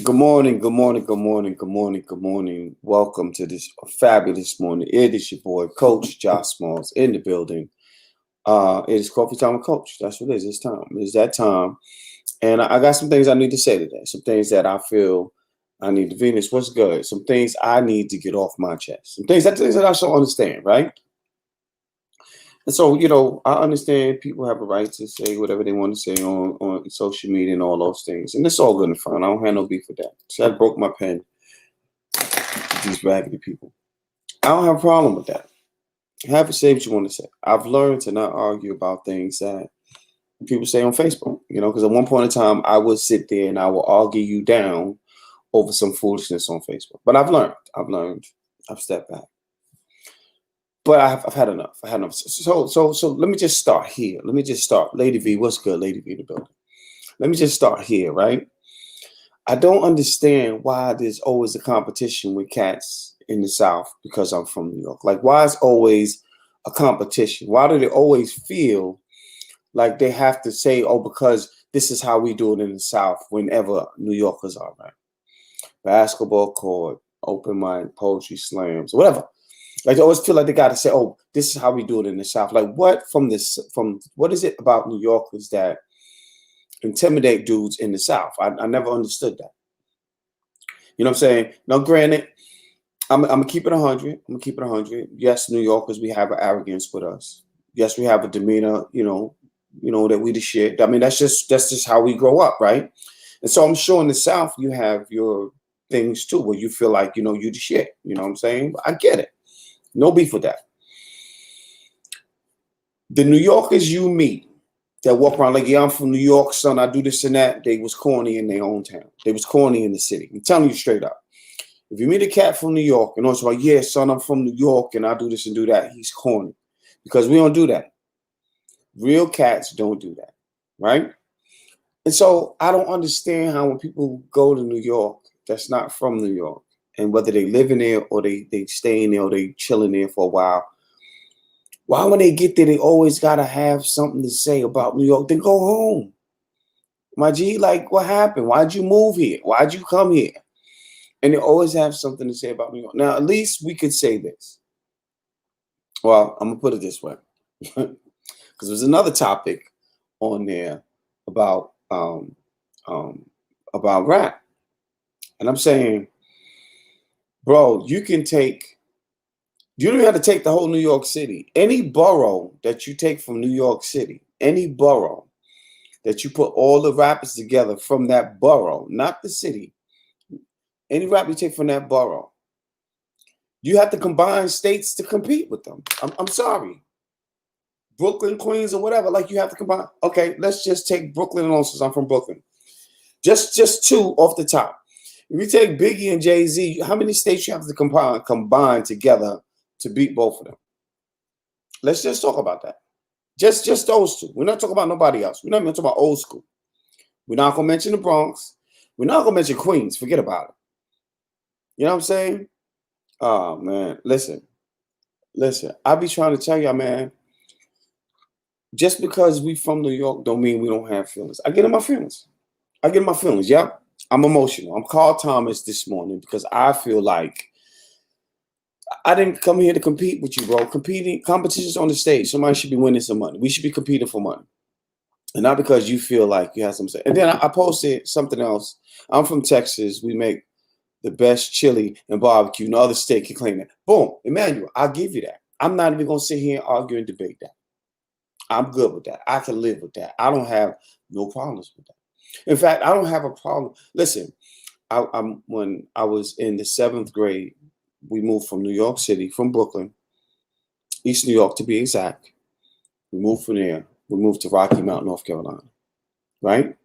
Good morning, good morning, good morning, good morning, good morning. Welcome to this fabulous morning. It is your boy, Coach Josh Smalls, in the building. It is coffee time with Coach. That's what it is. It's time. It's that time. And I got some things I need to say today. Some things that I feel I need to. Venus, what's good? Some things I need to get off my chest. Some things that I should understand, right? And so, I understand people have a right to say whatever they want to say on social media and all those things. And it's all good and fun. I don't have no beef with that. So I broke my pen, these raggedy people. I don't have a problem with that. Have to say what you want to say. I've learned to not argue about things that people say on Facebook, because at one point in time, I would sit there and I will argue you down over some foolishness on Facebook. But I've learned, I've stepped back. But I've had enough. I had enough. So let me just start here. Let me just start. Lady V, what's good? Lady V in the building. Let me just start here, right? I don't understand why there's always a competition with cats in the South because I'm from New York. Like, why is always a competition? Why do they always feel like they have to say, oh, because this is how we do it in the South whenever New Yorkers are around? Basketball court, open mic, poetry slams, whatever. Like, they always feel like they got to say, oh, this is how we do it in the South. Like, what is it about New Yorkers that intimidate dudes in the South? I never understood that. You know what I'm saying? Now, granted, I'm gonna keep it 100. I'm gonna keep it 100. Yes, New Yorkers, we have an arrogance with us. Yes, we have a demeanor. That we the shit. I mean, that's just how we grow up, right? And so I'm sure in the South you have your things too, where you feel like you the shit. You know what I'm saying? I get it. No beef with that. The New Yorkers you meet that walk around like, yeah, I'm from New York, son. I do this and that. They was corny in their own town. They was corny in the city. I'm telling you straight up. If you meet a cat from New York and also like, yeah, son, I'm from New York and I do this and do that, he's corny. Because we don't do that. Real cats don't do that. Right? And so I don't understand how when people go to New York that's not from New York, and whether they live in there or they stay in there or they chilling there for a while, why when they get there, they always gotta have something to say about New York? Then go home. My G, like, what happened? Why'd you move here? Why'd you come here? And they always have something to say about New York. Now, at least we could say this. Well, I'm gonna put it this way, because there's another topic on there about about rap, and I'm saying, bro, you don't even have to take the whole New York City. Any borough that you take from New York City, any borough that you put all the rappers together from that borough, not the city, any rap you take from that borough, you have to combine states to compete with them. I'm sorry. Brooklyn, Queens, or whatever, like you have to combine. Okay, let's just take Brooklyn alone since I'm from Brooklyn. Just two off the top. If you take Biggie and Jay-Z, how many states you have to combine together to beat both of them? Let's just talk about that. Just those two. We're not talking about nobody else. We're not even talking about old school. We're not gonna mention the Bronx. We're not gonna mention Queens. Forget about it. You know what I'm saying? Oh man, listen. I be trying to tell y'all, man. Just because we from New York don't mean we don't have feelings. I get in my feelings. Yep. I'm emotional. I'm Carl Thomas this morning because I feel like I didn't come here to compete with you, bro. Competitions on the stage. Somebody should be winning some money. We should be competing for money. And not because you feel like you have some say. And then I posted something else. I'm from Texas. We make the best chili and barbecue. No other state can claim that. Boom. Emmanuel, I'll give you that. I'm not even going to sit here and argue and debate that. I'm good with that. I can live with that. I don't have no problems with that. In fact, I don't have a problem. Listen, when I was in the 7th grade, we moved from New York City, from Brooklyn, East New York to be exact. We moved from there. We moved to Rocky Mount, North Carolina. Right?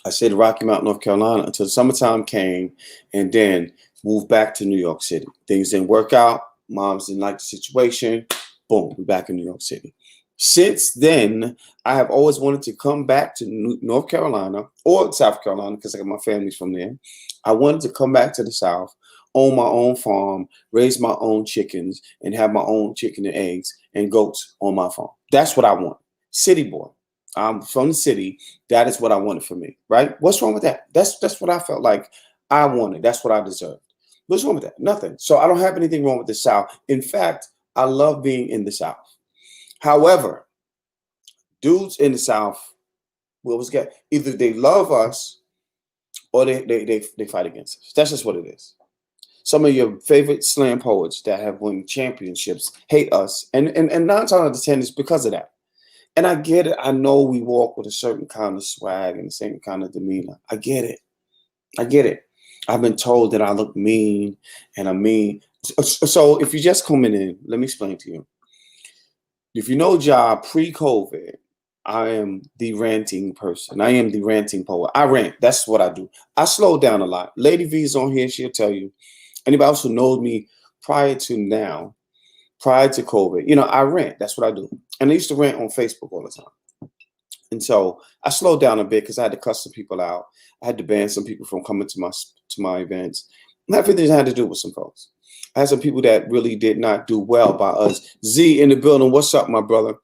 I stayed in Rocky Mount, North Carolina until the summertime came, and then moved back to New York City. Things didn't work out. Moms didn't like the situation. Boom, we're back in New York City. Since then, I have always wanted to come back to North Carolina or South Carolina because I got my family's from there. I wanted to come back to the South, own my own farm, raise my own chickens, and have my own chicken and eggs and goats on my farm. That's what I want. City boy. I'm from the city. That is what I wanted for me, right? What's wrong with that? That's what I felt like I wanted. That's what I deserved. What's wrong with that? Nothing. So I don't have anything wrong with the South. In fact, I love being in the South. However, dudes in the South will always get either they love us or they fight against us. That's just what it is. Some of your favorite slam poets that have won championships hate us, and 9 times out of 10 is because of that. And I get it. I know we walk with a certain kind of swag and the same kind of demeanor. I get it. I get it. I've been told that I look mean and I'm mean. So if you're just coming in, let me explain to you. If you know Ja pre-COVID, I am the ranting person. I am the ranting poet. I rant. That's what I do. I slow down a lot. Lady V's on here. She'll tell you. Anybody else who knows me prior to now, prior to COVID, I rant. That's what I do. And I used to rant on Facebook all the time. And so I slowed down a bit because I had to cut some people out. I had to ban some people from coming to my events. And everything had to do with some folks. I had some people that really did not do well by us. Z in the building. What's up, my brother?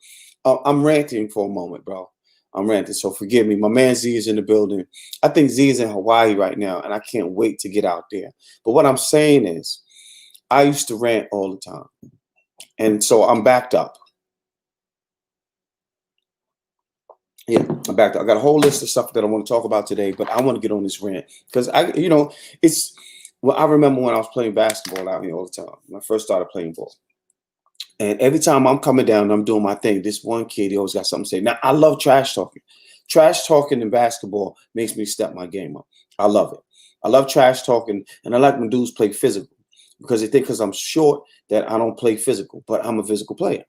I'm ranting for a moment, bro. I'm ranting, so forgive me. My man Z is in the building. I think Z is in Hawaii right now, and I can't wait to get out there. But what I'm saying is, I used to rant all the time. And so I'm backed up. Yeah, I'm backed up. I got a whole list of stuff that I want to talk about today, but I want to get on this rant because I remember when I was playing basketball out here all the time. When I first started playing ball. And every time I'm coming down and I'm doing my thing, this one kid, he always got something to say. Now, I love trash talking. Trash talking in basketball makes me step my game up. I love it. I love trash talking, and I like when dudes play physical because they think because I'm short that I don't play physical, but I'm a physical player.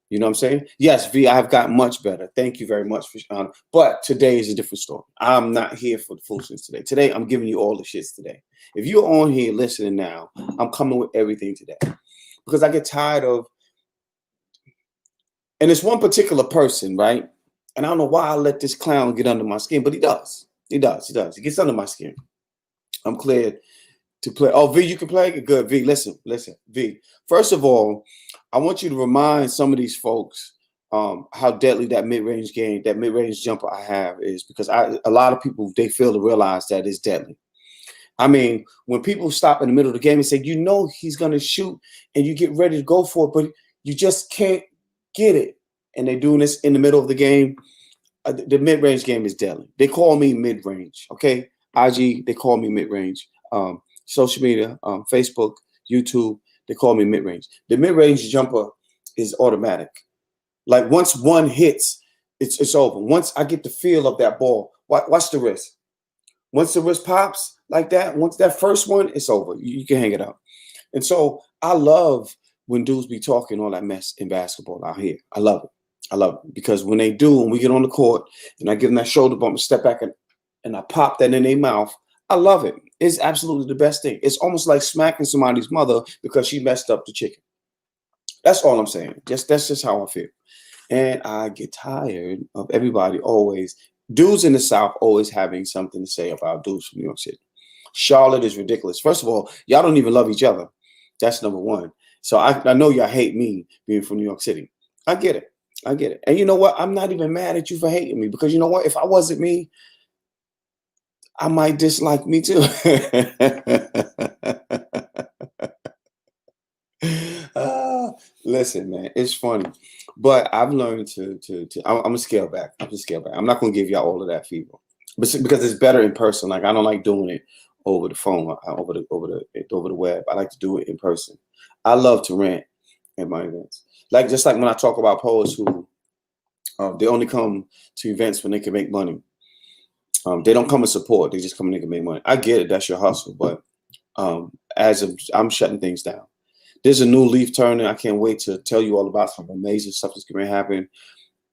You know what I'm saying? Yes, V, I've gotten much better. Thank you very much for but today is a different story. I'm not here for the foolishness today. Today, I'm giving you all the shits today. If you're on here listening now, I'm coming with everything today because I get tired of. And it's one particular person, right? And I don't know why I let this clown get under my skin, but he does. He does. He does. He gets under my skin. I'm cleared to play. Oh, V, you can play? Good. V, listen. V, first of all, I want you to remind some of these folks how deadly that mid-range game, that mid-range jumper I have is because a lot of people, they fail to realize that it's deadly. I mean, when people stop in the middle of the game and say, he's going to shoot and you get ready to go for it, but you just can't get it. And they're doing this in the middle of the game. The mid-range game is deadly. They call me mid-range, okay? IG, they call me mid-range. Social media, Facebook, YouTube, they call me mid-range. The mid-range jumper is automatic. Like once one hits, it's over. Once I get the feel of that ball, watch the wrist. Once the wrist pops like that, once that first one, it's over. You can hang it up. And so I love when dudes be talking all that mess in basketball out here. I love it. I love it because when they do, when we get on the court and I give them that shoulder bump and step back and I pop that in their mouth, I love it. It's absolutely the best thing. It's almost like smacking somebody's mother because she messed up the chicken. That's all I'm saying. That's just how I feel. And I get tired of everybody always, dudes in the South always having something to say about dudes from New York City. Charlotte is ridiculous. First of all, y'all don't even love each other. That's number one. So I know y'all hate me being from New York City. I get it. I get it. And you know what? I'm not even mad at you for hating me because you know what? If I wasn't me, I might dislike me too. Listen, man, it's funny. But I've learned I'm gonna scale back. I'm gonna scale back. I'm not gonna give y'all all of that fever. But because it's better in person. Like I don't like doing it over the phone, over the web. I like to do it in person. I love to rant at my events. Just like when I talk about poets who they only come to events when they can make money. They don't come and support. They just come and they can make money. I get it. That's your hustle. But I'm shutting things down. There's a new leaf turning. I can't wait to tell you all about some amazing stuff that's going to happen.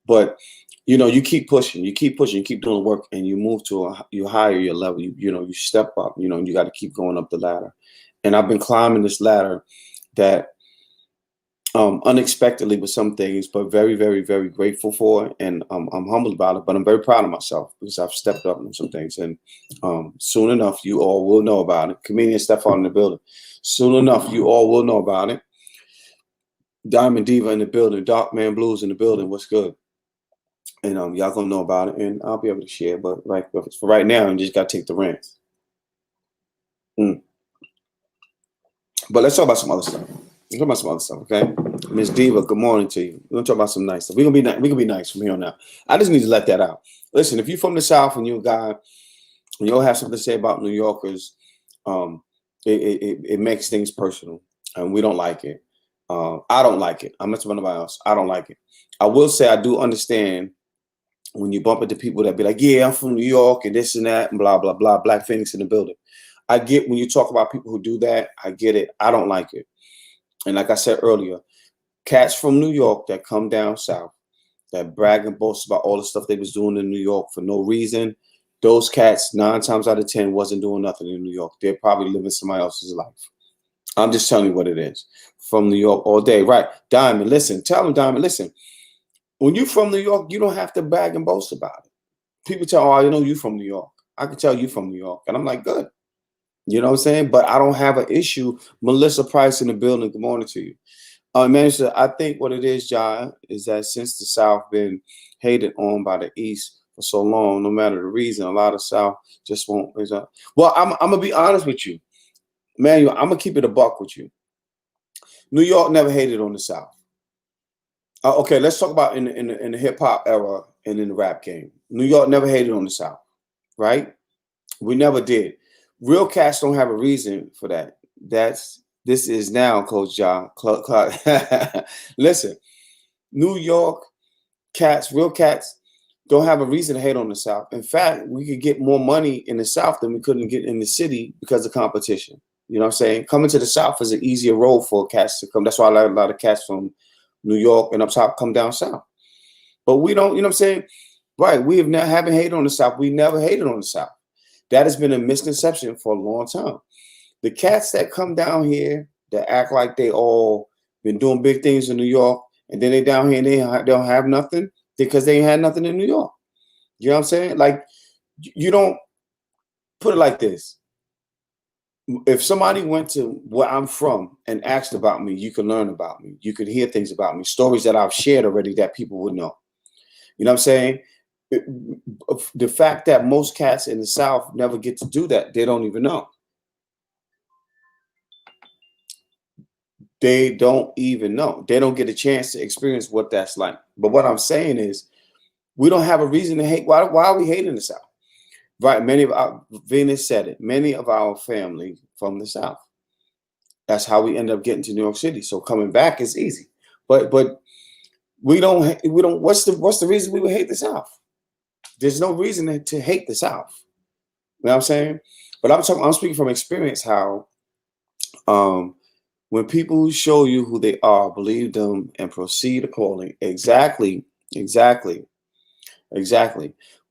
But you keep pushing, you keep doing the work, and you move to you higher your level. You step up. And you got to keep going up the ladder. And I've been climbing this ladder that unexpectedly with some things, but very, very, very grateful for, and I'm humbled about it. But I'm very proud of myself because I've stepped up on some things, and soon enough, you all will know about it. Comedian Stefan in the building. Soon enough, you all will know about it. Diamond Diva in the building. Dark Man Blues in the building. What's good? and y'all gonna know about it, and I'll be able to share. But for right now, you just gotta take the rents. Mm. But let's talk about some other stuff. Let's talk about some other stuff, okay? Miss Diva, good morning to you. We're gonna talk about some nice stuff. We're gonna be we gonna be nice from here on out. I just need to let that out. Listen, if you're from the South and you're a guy and you'll have something to say about New Yorkers, um, it makes things personal, and we don't like it. I don't like it. I'm not talking about nobody else. I don't like it. I will say I do understand when you bump into people that be like, yeah, I'm from New York and this and that and blah, blah, blah, Black Phoenix in the building. I get when you talk about people who do that, I get it. I don't like it. And like I said earlier, cats from New York that come down south, that brag and boast about all the stuff they was doing in New York for no reason, those cats 9 times out of 10 wasn't doing nothing in New York. They're probably living somebody else's life. I'm just telling you what it is. From New York all day. Right. Diamond, listen. Tell them, Diamond, listen. When you're from New York, you don't have to brag and boast about it. People tell, oh, I know you from New York. I can tell you from New York. And I'm like, good. You know what I'm saying? But I don't have an issue. Melissa Price in the building. Good morning to you. Man, I think what it is, John, is that since the South been hated on by the East for so long, no matter the reason, a lot of South just won't raise up. Well, I'm gonna be honest with you, Manuel. I'm gonna keep it a buck with you. New York never hated on the South. Okay, let's talk about in the hip hop era and in the rap game. New York never hated on the South, right? We never did. Real cats don't have a reason for that. This is now, Coach John. Listen, New York cats, real cats, don't have a reason to hate on the South. In fact, we could get more money in the South than we couldn't get in the city because of competition. You know what I'm saying? Coming to the South is an easier road for cats to come. That's why a lot of cats from New York and up top come down south. But we don't, you know what I'm saying? Right. We haven't hated on the South. We never hated on the South. That has been a misconception for a long time. The cats that come down here that act like they all been doing big things in New York, and then they down here and they don't have nothing because they ain't had nothing in New York. You know what I'm saying? Like, you don't put it like this. If somebody went to where I'm from and asked about me, you can learn about me. You could hear things about me, stories that I've shared already that people would know. You know what I'm saying? The fact that most cats in the South never get to do that, they don't even know. They don't even know. They don't get a chance to experience what that's like. But what I'm saying is, we don't have a reason to hate. Why are we hating the South? Right? Venus said it. Many of our family from the South. That's how we end up getting to New York City. So coming back is easy. But we don't. What's the reason we would hate the South? There's no reason to hate the South. You know what I'm saying? But I'm speaking from experience how when people show you who they are, believe them and proceed accordingly. Exactly.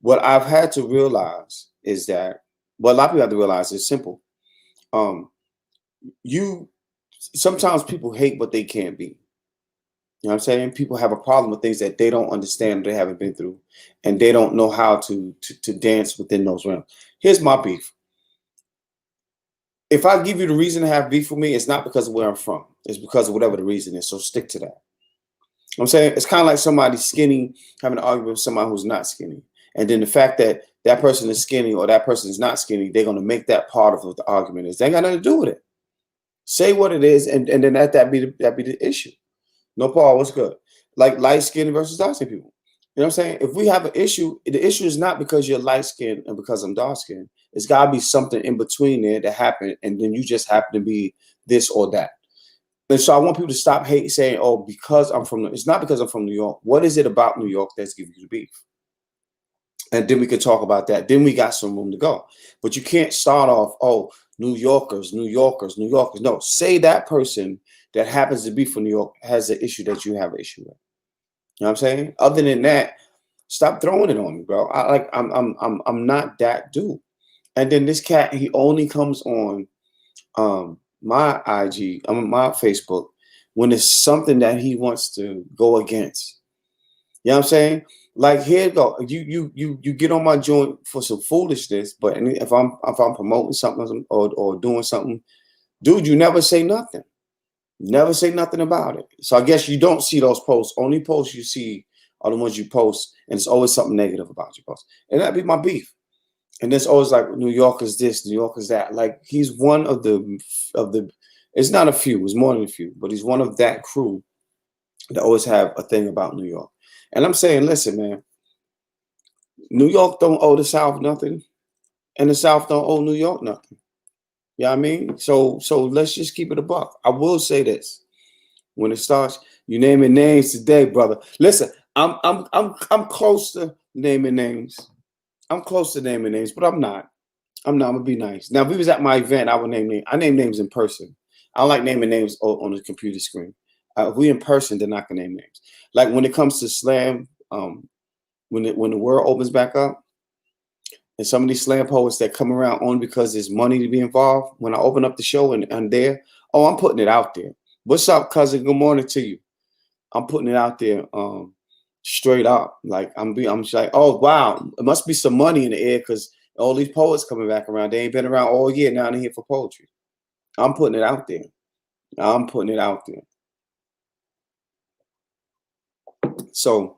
What I've had to realize is that what a lot of people have to realize is simple. You sometimes people hate what they can't be. You know what I'm saying? People have a problem with things that they don't understand, they haven't been through, and they don't know how to dance within those realms. Here's my beef. If I give you the reason to have beef with me, it's not because of where I'm from. It's because of whatever the reason is. So stick to that. You know what I'm saying? It's kind of like somebody skinny having an argument with somebody who's not skinny. And then the fact that that person is skinny or that person is not skinny, they're going to make that part of what the argument is. They ain't got nothing to do with it. Say what it is, and then that be the issue. No, Paul, what's good? Like light skin versus dark skin people. You know what I'm saying? If we have an issue, the issue is not because you're light skinned and because I'm dark skinned. It's got to be something in between there that happened, and then you just happen to be this or that. And so I want people to stop saying, "Oh, because I'm from." It's not because I'm from New York. What is it about New York that's giving you the beef? And then we can talk about that. Then we got some room to go. But you can't start off, "Oh, New Yorkers, New Yorkers, New Yorkers." No, say that person that happens to be from New York has an issue that you have an issue with. You know what I'm saying? Other than that, stop throwing it on me, bro. I'm not that dude. And then this cat, he only comes on my IG, my Facebook, when it's something that he wants to go against. You know what I'm saying? Like, here you go. You get on my joint for some foolishness, but if I'm promoting something or doing something, dude, you never say nothing. Never say nothing about it. So I guess you don't see those posts. Only posts you see are the ones you post, and it's always something negative about your post. And that'd be my beef. And there's always like New York is this, New York is that. Like he's one of the. It's not a few. It's more than a few, but he's one of that crew that always have a thing about New York. And I'm saying, listen, man, New York don't owe the South nothing, and the South don't owe New York nothing. You know what I mean? So let's just keep it a buck. I will say this: when it starts, you naming names today, brother. Listen, I'm close to naming names. I'm close to naming names, but I'm not. I'm not. I'm gonna be nice. Now, if we was at my event, I would name names. I name names in person. I don't like naming names on the computer screen. If we in person, then I can name names. Like when it comes to slam, when the world opens back up, and some of these slam poets that come around only because there's money to be involved. When I open up the show and I'm there, oh, I'm putting it out there. What's up, cousin? Good morning to you. I'm putting it out there, straight up. Like I'm just like, oh wow, it must be some money in the air because all these poets coming back around. They ain't been around all year. Now they're here for poetry. I'm putting it out there. I'm putting it out there. So,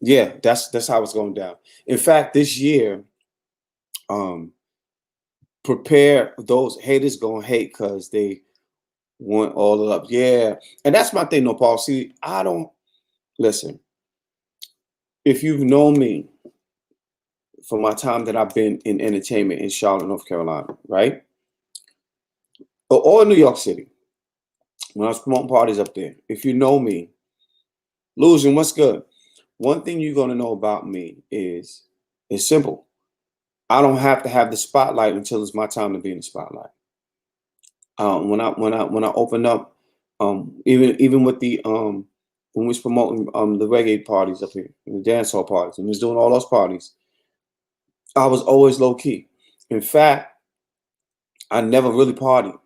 yeah, that's how it's going down. In fact, this year, um, prepare those haters gonna hate because they want all the love. Yeah, and that's my thing, no, Paul. See, I don't listen. If you've known me for my time that I've been in entertainment in Charlotte, North Carolina, right, or in New York City, when I was promoting parties up there, if you know me, losing, what's good? One thing you're gonna know about me is it's simple. I don't have to have the spotlight until it's my time to be in the spotlight. When I open up, even with the when we was promoting the reggae parties up here, the dance hall parties, and was doing all those parties, I was always low key. In fact, I never really partied.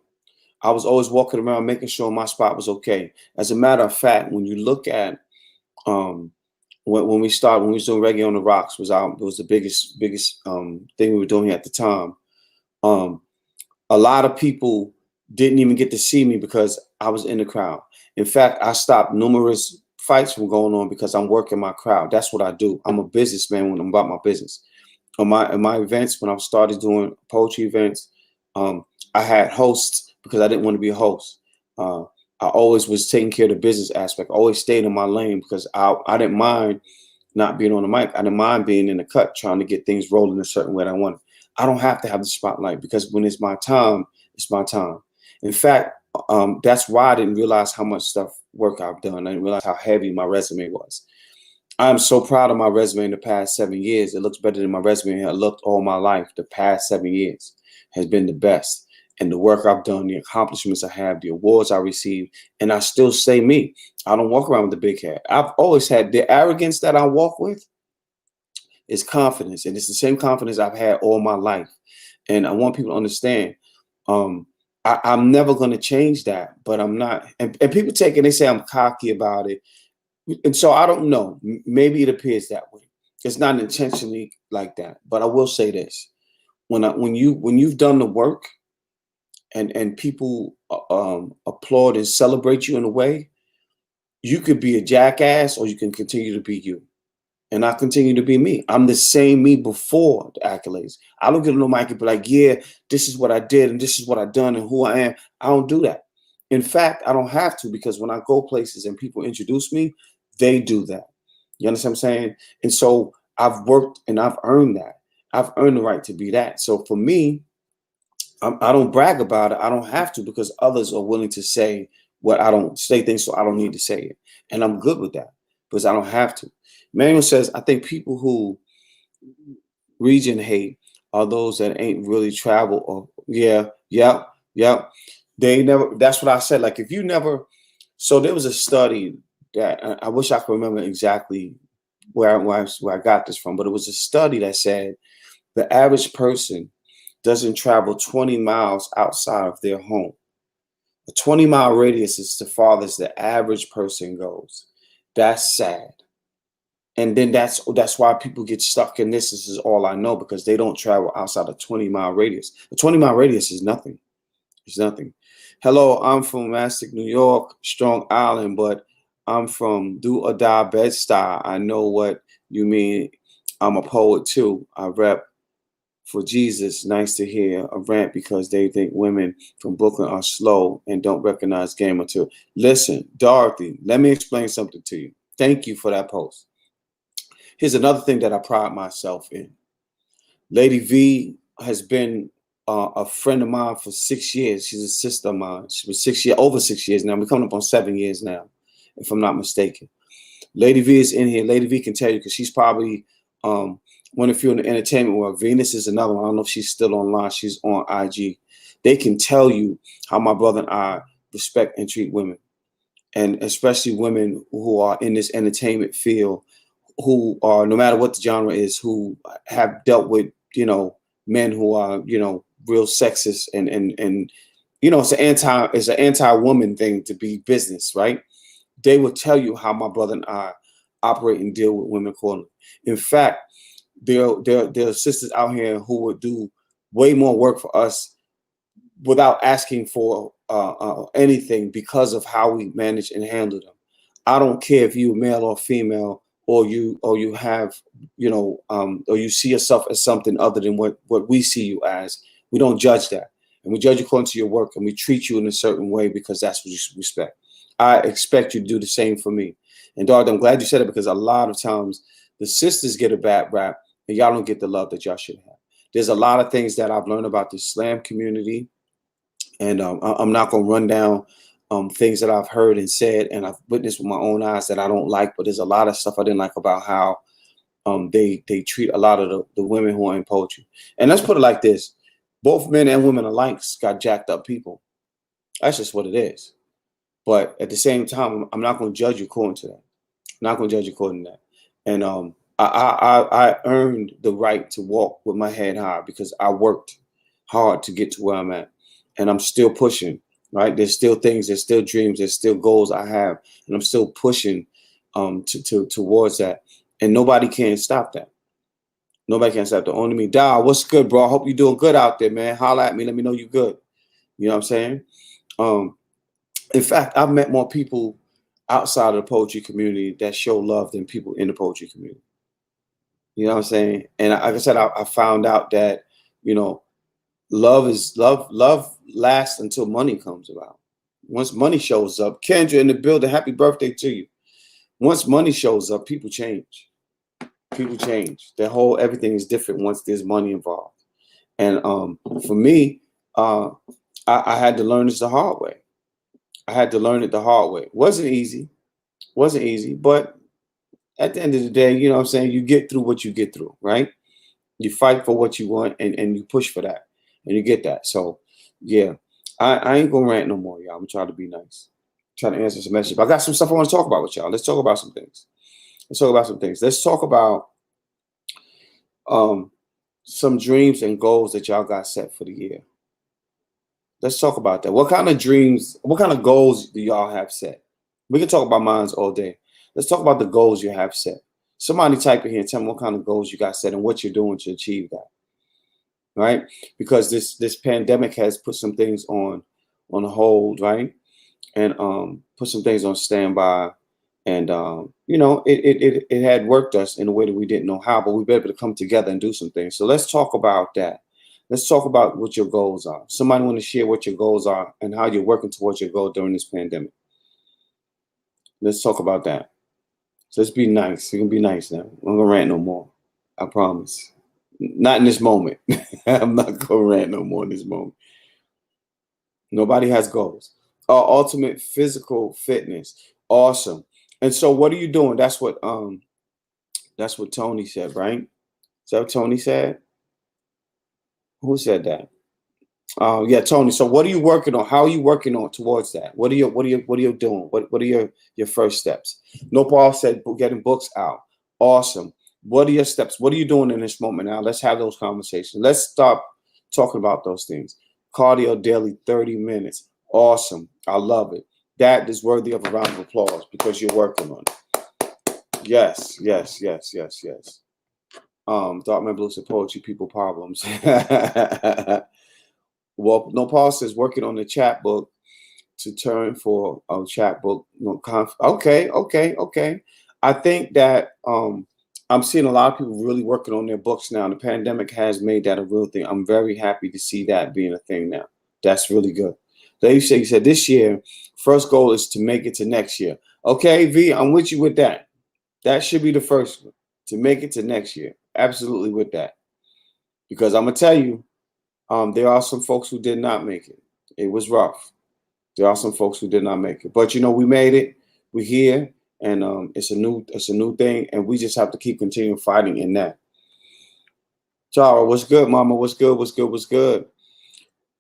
I was always walking around making sure my spot was okay. As a matter of fact, when you look at um, when we started, when we was doing reggae on the rocks, it was the biggest thing we were doing at the time. Um, a lot of people didn't even get to see me because I was in the crowd. In fact, I stopped numerous fights from going on because I'm working my crowd. That's what I do. I'm a businessman when I'm about my business. On my events, when I started doing poetry events, I had hosts because I didn't want to be a host. Uh, I always was taking care of the business aspect. I always stayed in my lane because I didn't mind not being on the mic. I didn't mind being in the cut, trying to get things rolling a certain way that I wanted. I don't have to have the spotlight because when it's my time, it's my time. In fact, that's why I didn't realize how much work I've done. I didn't realize how heavy my resume was. I'm so proud of my resume in the past 7 years. It looks better than my resume had looked all my life. The past 7 years has been the best. And the work I've done, the accomplishments I have, the awards I received, and I still stay me. I don't walk around with a big head. I've always had the arrogance that I walk with is confidence. And it's the same confidence I've had all my life. And I want people to understand, I'm never going to change that, but I'm not. And people take it, they say I'm cocky about it. And so I don't know. Maybe it appears that way. It's not intentionally like that. But I will say this: when you've done the work and people applaud and celebrate you in a way, you could be a jackass or you can continue to be you. And I continue to be me. I'm the same me before the accolades. I don't get on the mic and be like, yeah, this is what I did and this is what I've done and who I am. I don't do that. In fact, I don't have to because when I go places and people introduce me, they do that. You understand what I'm saying? And so I've worked and I've earned that. I've earned the right to be that. So for me, I don't brag about it. I don't have to because others are willing to say what I don't say things, so I don't need to say it. And I'm good with that because I don't have to. Manuel says, I think people who region hate are those that ain't really travel or yeah. They never, that's what I said. Like if you never, so there was a study that I wish I could remember exactly where I got this from, but it was a study that said the average person doesn't travel 20 miles outside of their home. A 20-mile radius is the farthest the average person goes. That's sad. And then that's why people get stuck in this. This is all I know because they don't travel outside a 20-mile radius. A 20-mile radius is nothing. It's nothing. Hello, I'm from Mastic, New York, Strong Island, but I'm from Do or Die Bed-Stuy. I know what you mean. I'm a poet too. I rep for Jesus. Nice to hear a rant because they think women from Brooklyn are slow and don't recognize game until. Listen, Dorothy, let me explain something to you. Thank you for that post. Here's another thing that I pride myself in. Lady V has been a friend of mine for 6 years. She's a sister of mine. She was over 6 years now. We're coming up on 7 years now, if I'm not mistaken. Lady V is in here. Lady V can tell you because she's probably one of you in the entertainment world. Venus is another one. I don't know if she's still online. She's on IG. They can tell you how my brother and I respect and treat women, and especially women who are in this entertainment field, who are, no matter what the genre is, who have dealt with, men who are, real sexist and it's an anti-woman thing to be business, right? They will tell you how my brother and I operate and deal with women accordingly. In fact, there are sisters out here who would do way more work for us without asking for anything because of how we manage and handle them. I don't care if you're male or female, or you have, or you see yourself as something other than what we see you as. We don't judge that, and we judge according to your work, and we treat you in a certain way because that's what you respect. I expect you to do the same for me. And Dog, I'm glad you said it because a lot of times the sisters get a bad rap, and y'all don't get the love that y'all should have. There's a lot of things that I've learned about the slam community, and I'm not going to run down things that I've heard and said and I've witnessed with my own eyes that I don't like. But there's a lot of stuff I didn't like about how they treat a lot of the women who are in poetry. And let's put it like this: both men and women alike got jacked up people. That's just what it is. But at the same time, I'm not going to judge you according to that. I'm not going to judge you according to that. And I earned the right to walk with my head high because I worked hard to get to where I'm at, and I'm still pushing. Right? There's still things, there's still dreams, there's still goals I have, and I'm still pushing towards that. And nobody can stop that. Nobody can stop that. Only me. Dow, what's good, bro? I hope you're doing good out there, man. Holla at me. Let me know you're good. You know what I'm saying? In fact, I've met more people outside of the poetry community that show love than people in the poetry community. You know what I'm saying? And like I said, I found out that, love lasts until money comes about. Once money shows up, Kendra in the building, happy birthday to you. Once money shows up, people change. People change. Everything is different once there's money involved. And for me, I had to learn this the hard way. I had to learn it the hard way. Wasn't easy, but at the end of the day, you know what I'm saying, you get through what you get through, right? You fight for what you want and you push for that and you get that. So yeah, I ain't gonna rant no more, y'all. I'm trying to be nice. Trying to answer some messages. But I got some stuff I want to talk about with y'all. Let's talk about some things. Let's talk about some dreams and goals that y'all got set for the year. Let's talk about that. What kind of dreams, what kind of goals do y'all have set? We can talk about mines all day. Let's talk about the goals you have set. Somebody type in here and tell me what kind of goals you got set and what you're doing to achieve that. Right? Because this pandemic has put some things on hold, right? And put some things on standby. And it had worked us in a way that we didn't know how, but we've been able to come together and do some things. So let's talk about that. Let's talk about what your goals are. Somebody want to share what your goals are and how you're working towards your goal during this pandemic. Let's talk about that. So let's be nice. You're gonna be nice now. I'm gonna rant no more. I promise. Not in this moment. I'm not gonna rant no more in this moment. Nobody has goals. Ultimate physical fitness. Awesome. And so what are you doing? That's what Tony said, right? Is that what Tony said? Who said that? Yeah, Tony. So what are you working on? How are you working on towards that? What are you doing? What are your first steps? No, Paul said getting books out. Awesome. What are your steps? What are you doing in this moment now? Let's have those conversations. Let's stop talking about those things. Cardio daily, 30 minutes. Awesome. I love it. That is worthy of a round of applause because you're working on it. Yes. Darkman Blue said poetry, people problems. Well, No, Paul says working on the chat book to turn for a chapbook. Okay, okay, okay. I think that I'm seeing a lot of people really working on their books now. The pandemic has made that a real thing. I'm very happy to see that being a thing now. That's really good. They say, you said this year, first goal is to make it to next year. Okay, V, I'm with you with that. That should be the first one, to make it to next year. Absolutely with that. Because I'm gonna tell you, there are some folks who did not make it. It was rough. There are some folks who did not make it, but we made it. We're here, and it's a new thing, and we just have to keep continuing fighting in that. Tara, what's good, Mama? What's good? What's good? What's good?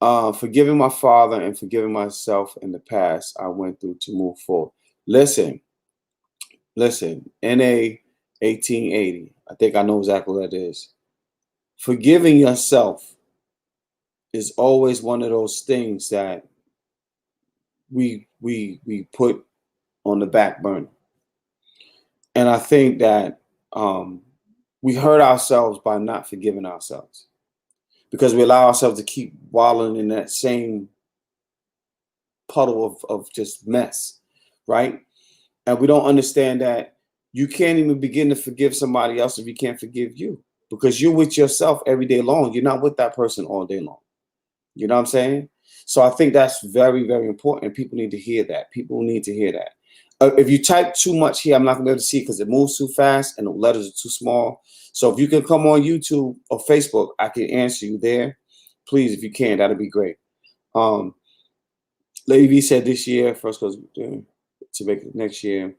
Forgiving my father and forgiving myself in the past I went through to move forward. Listen, NA 1880. I think I know exactly what that is. Forgiving yourself is always one of those things that we put on the back burner. And I think that we hurt ourselves by not forgiving ourselves, because we allow ourselves to keep wallowing in that same puddle of just mess, right? And we don't understand that you can't even begin to forgive somebody else if you can't forgive you, because you're with yourself every day long. You're not with that person all day long. You know what I'm saying? So I think that's very, very important. People need to hear that. People need to hear that. If you type too much here, I'm not going to be able to see it because it moves too fast and the letters are too small. So if you can come on YouTube or Facebook, I can answer you there. Please, if you can, that'd be great. Lady V said this year, first goes to make it next year.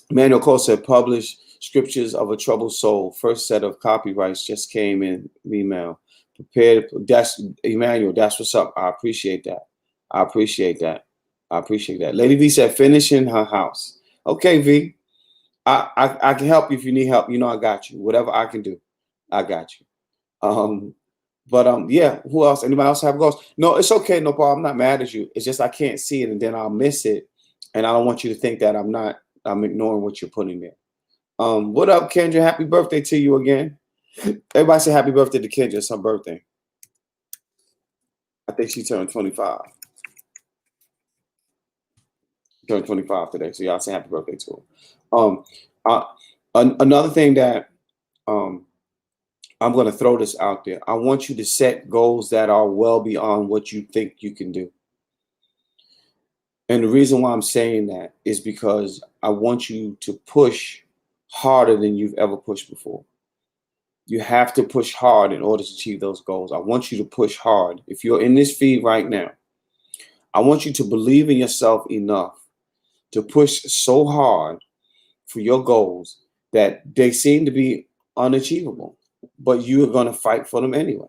Manuel Cole said, publish Scriptures of a Troubled Soul. First set of copyrights just came in email. Prepared. That's Emmanuel. That's what's up. I appreciate that. I appreciate that. I appreciate that. Lady V said, finishing her house. Okay, V. I can help you if you need help. You know, I got you. Whatever I can do, I got you. Yeah. Who else? Anybody else have goals? No, it's okay. No problem. I'm not mad at you. It's just I can't see it, and then I'll miss it, and I don't want you to think that I'm ignoring what you're putting there. What up, Kendra? Happy birthday to you again. Everybody say happy birthday to Kendra. It's her birthday. I think she turned 25. She turned 25 today. So y'all say happy birthday to her. Another thing that I'm going to throw this out there. I want you to set goals that are well beyond what you think you can do. And the reason why I'm saying that is because I want you to push harder than you've ever pushed before. You have to push hard in order to achieve those goals. I want you to push hard. If you're in this feed right now, I want you to believe in yourself enough to push so hard for your goals that they seem to be unachievable, but you are going to fight for them anyway.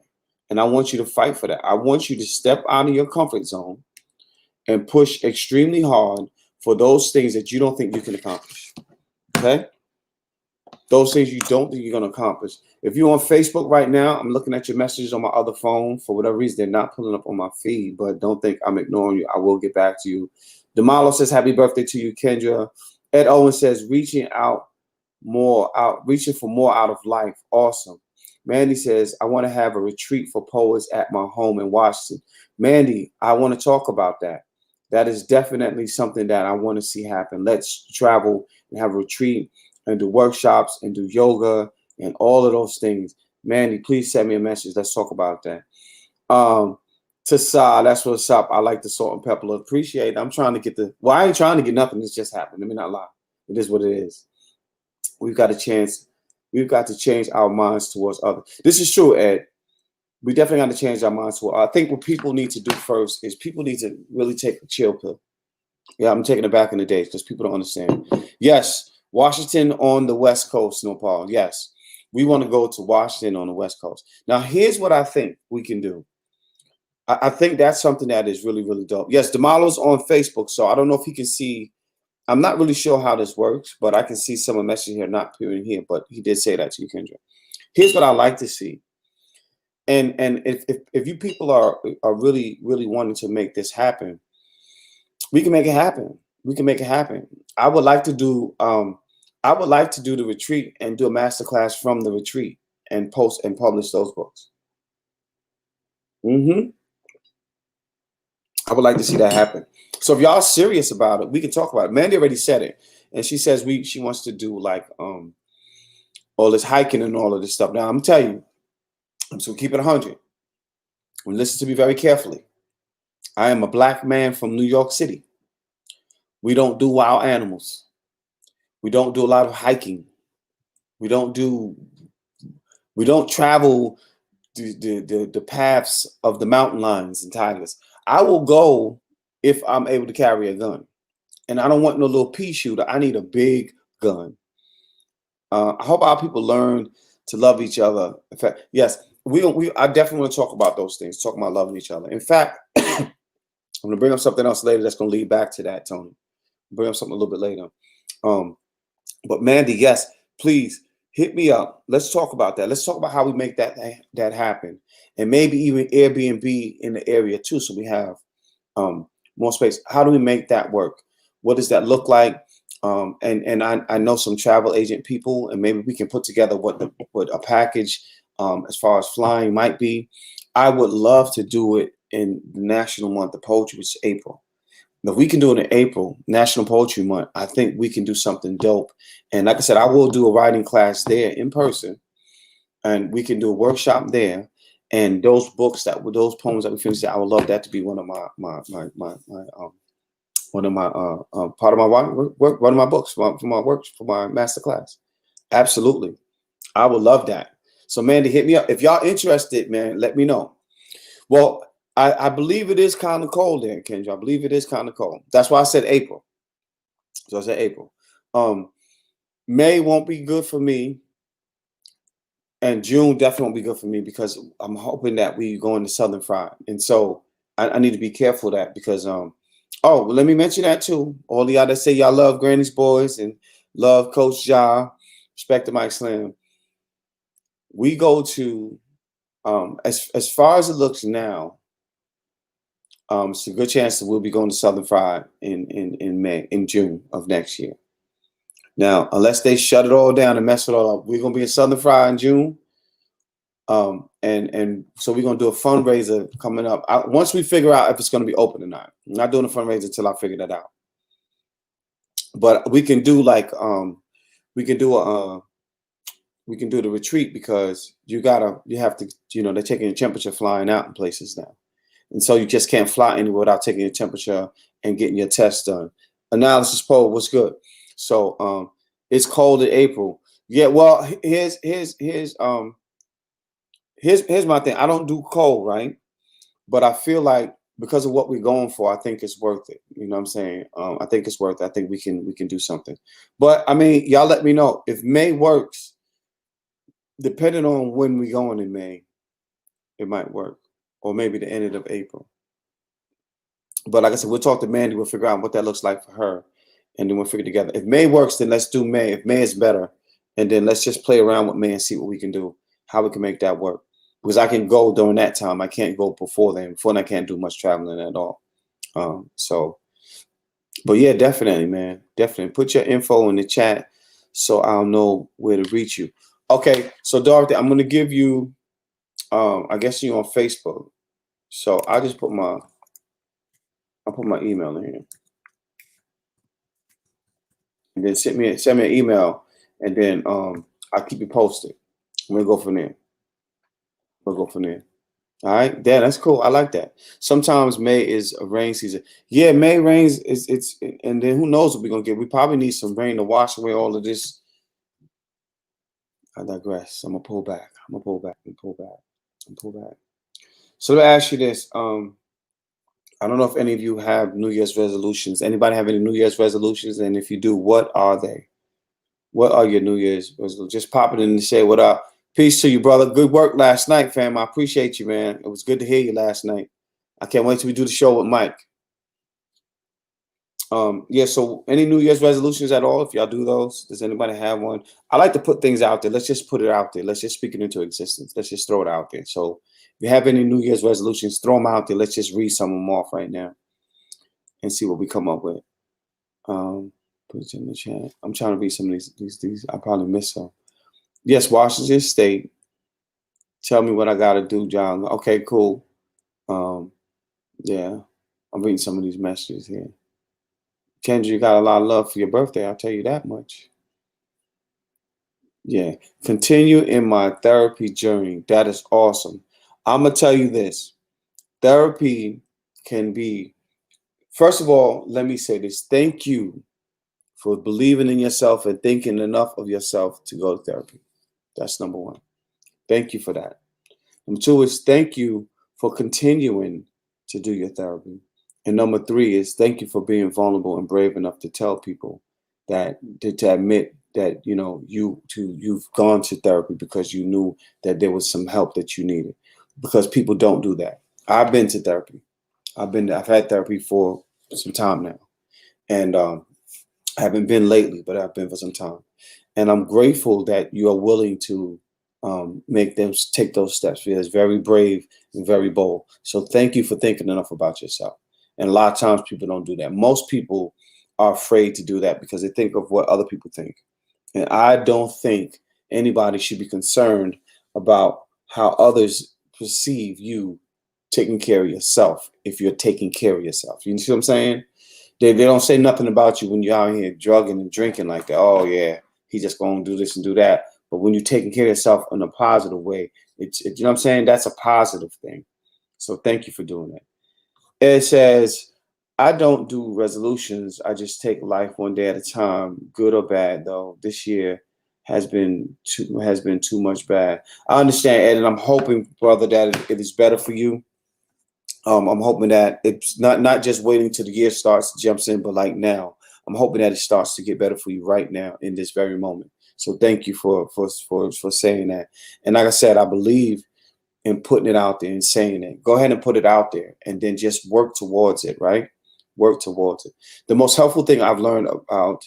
And I want you to fight for that. I want you to step out of your comfort zone and push extremely hard for those things that you don't think you can accomplish. Okay? Those things you don't think you're going to accomplish. If you're on Facebook right now, I'm looking at your messages on my other phone. For whatever reason, they're not pulling up on my feed, but don't think I'm ignoring you. I will get back to you. Damalo says, happy birthday to you, Kendra. Ed Owen says, reaching for more out of life. Awesome. Mandy says, I want to have a retreat for poets at my home in Washington. Mandy, I want to talk about that. That is definitely something that I want to see happen. Let's travel and have a retreat and do workshops and do yoga and all of those things. Mandy, please send me a message. Let's talk about that. Tasa, that's what's up. I like the salt and pepper. Appreciate it. I'm trying to get I ain't trying to get nothing. It's just happened. Let me not lie. It is what it is. We've got to change our minds towards others. This is true, Ed. We definitely got to change our minds towards. I think what people need to do first is people need to really take a chill pill. Yeah, I'm taking it back in the days because people don't understand. Yes, Washington on the West Coast, no problem. Yes, we want to go to Washington on the West Coast. Now, here's what I think we can do. I think that's something that is really, really dope. Yes, Damalo's on Facebook, so I don't know if he can see. I'm not really sure how this works, but I can see some of the message here not appearing here, but he did say that to you, Kendra. Here's what I like to see. And if you people are really, really wanting to make this happen, we can make it happen. We can make it happen. I would like to do the retreat and do a masterclass from the retreat and post and publish those books. I would like to see that happen. So if y'all serious about it, we can talk about it. Mandy already said it, and she says she wants to do like all this hiking and all of this stuff. Now I'm telling you, I'm just gonna keep it 100. And listen to me very carefully. I am a black man from New York City. We don't do wild animals. We don't do a lot of hiking. We don't travel the paths of the mountain lions and tigers. I will go if I'm able to carry a gun. And I don't want no little pea shooter. I need a big gun. I hope our people learn to love each other. In fact, yes, I definitely want to talk about those things, talk about loving each other. In fact, I'm going to bring up something else later that's going to lead back to that, Tony. Bring up something a little bit later. But Mandy, yes, please hit me up. Let's talk about that. Let's talk about how we make that happen, and maybe even Airbnb in the area too, so we have more space. How do we make that work? What does that look like? And I know some travel agent people, and maybe we can put together what a package as far as flying might be. I would love to do it in the National Month of Poetry, which is April. If we can do it in April, National Poetry Month, I think we can do something dope. And like I said, I will do a writing class there in person, and we can do a workshop there. And those poems that we finished, I would love that to be one of my part of my work, one of my books for my works for my master class. Absolutely, I would love that. So, Mandy, hit me up if y'all interested, man. Let me know. Well, I believe it is kind of cold there, Kendra. I believe it is kind of cold. That's why I said April. So I said April. May won't be good for me, and June definitely won't be good for me because I'm hoping that we go into Southern Fried, and so I need to be careful of that because oh, well, let me mention that too. All of y'all that say y'all love Granny's Boys and love Coach Ja, respect to Mike Slam. We go to as far as it looks now. It's a good chance that we'll be going to Southern Fried in June of next year. Now, unless they shut it all down and mess it all up, we're gonna be in Southern Fried in June. And so we're gonna do a fundraiser coming up. Once we figure out if it's gonna be open or not. I'm not doing a fundraiser until I figure that out. But we can do like we can do the retreat because you have to, they're taking your temperature flying out in places now. And so you just can't fly anywhere without taking your temperature and getting your test done. Analysis poll, what's good? So it's cold in April. Yeah, well, here's my thing. I don't do cold, right? But I feel like because of what we're going for, I think it's worth it. You know what I'm saying? I think it's worth it. I think we can do something. But I mean, y'all let me know if May works. Depending on when we going in May, it might work. Or maybe the end of April. But like I said, we'll talk to Mandy. We'll figure out what that looks like for her. And then we'll figure it together. If May works, then let's do May. If May is better, and then let's just play around with May and see what we can do, how we can make that work. Because I can go during that time. I can't go before then. Before then, I can't do much traveling at all. But yeah, definitely, man. Definitely. Put your info in the chat so I'll know where to reach you. Okay, so Dorothy, I'm going to give you, I guess you're on Facebook. So I'll just put my email in here. And then send me an email, and then I'll keep you posted. We'll go from there. All right, yeah, that's cool. I like that. Sometimes May is a rain season. Yeah, May rains and then who knows what we're gonna get. We probably need some rain to wash away all of this. I digress. I'm gonna pull back. So let me ask you this. I don't know if any of you have New Year's resolutions. Anybody have any New Year's resolutions? And if you do, what are they? What are your New Year's resolutions? Just pop it in and say what up. Peace to you, brother. Good work last night, fam. I appreciate you, man. It was good to hear you last night. I can't wait till we do the show with Mike. Yeah, so any New Year's resolutions at all? If y'all do those, does anybody have one? I like to put things out there. Let's just put it out there. Let's just speak it into existence. Let's just throw it out there. So if you have any New Year's resolutions, throw them out there. Let's just read some of them off right now and see what we come up with. Put it in the chat. I'm trying to read some of these. I probably missed some. Yes, Washington State. Tell me what I got to do, John. Okay, cool. Yeah. I'm reading some of these messages here. Kendra, you got a lot of love for your birthday. I'll tell you that much. Yeah. Continue in my therapy journey. That is awesome. I'm going to tell you this. Therapy can be, first of all, let me say this. Thank you for believing in yourself and thinking enough of yourself to go to therapy. That's number one. Thank you for that. Number two is thank you for continuing to do your therapy. And number three is thank you for being vulnerable and brave enough to tell people that to admit that you've gone to therapy because you knew that there was some help that you needed. Because people don't do that. I've been to therapy. I've had therapy for some time now, and I haven't been lately, but I've been for some time. And I'm grateful that you are willing to make them take those steps. It's very brave and very bold. So thank you for thinking enough about yourself. And a lot of times people don't do that. Most people are afraid to do that because they think of what other people think. And I don't think anybody should be concerned about how others perceive you taking care of yourself if you're taking care of yourself. You see what I'm saying? They don't say nothing about you when you're out here drugging and drinking like that. Oh yeah, he just gonna do this and do that. But when you're taking care of yourself in a positive way, you know what I'm saying? That's a positive thing. So thank you for doing that. It says, I don't do resolutions. I just take life one day at a time, good or bad. Though this year has been too much bad. I understand, Ed, and I'm hoping, brother, that it is better for you. I'm hoping that it's not just waiting till the year starts, jumps in, but like now, I'm hoping that it starts to get better for you right now in this very moment. So thank you for saying that. And like I said, I believe in putting it out there and saying it. Go ahead and put it out there, and then just work towards it. Right? Work towards it. The most helpful thing I've learned about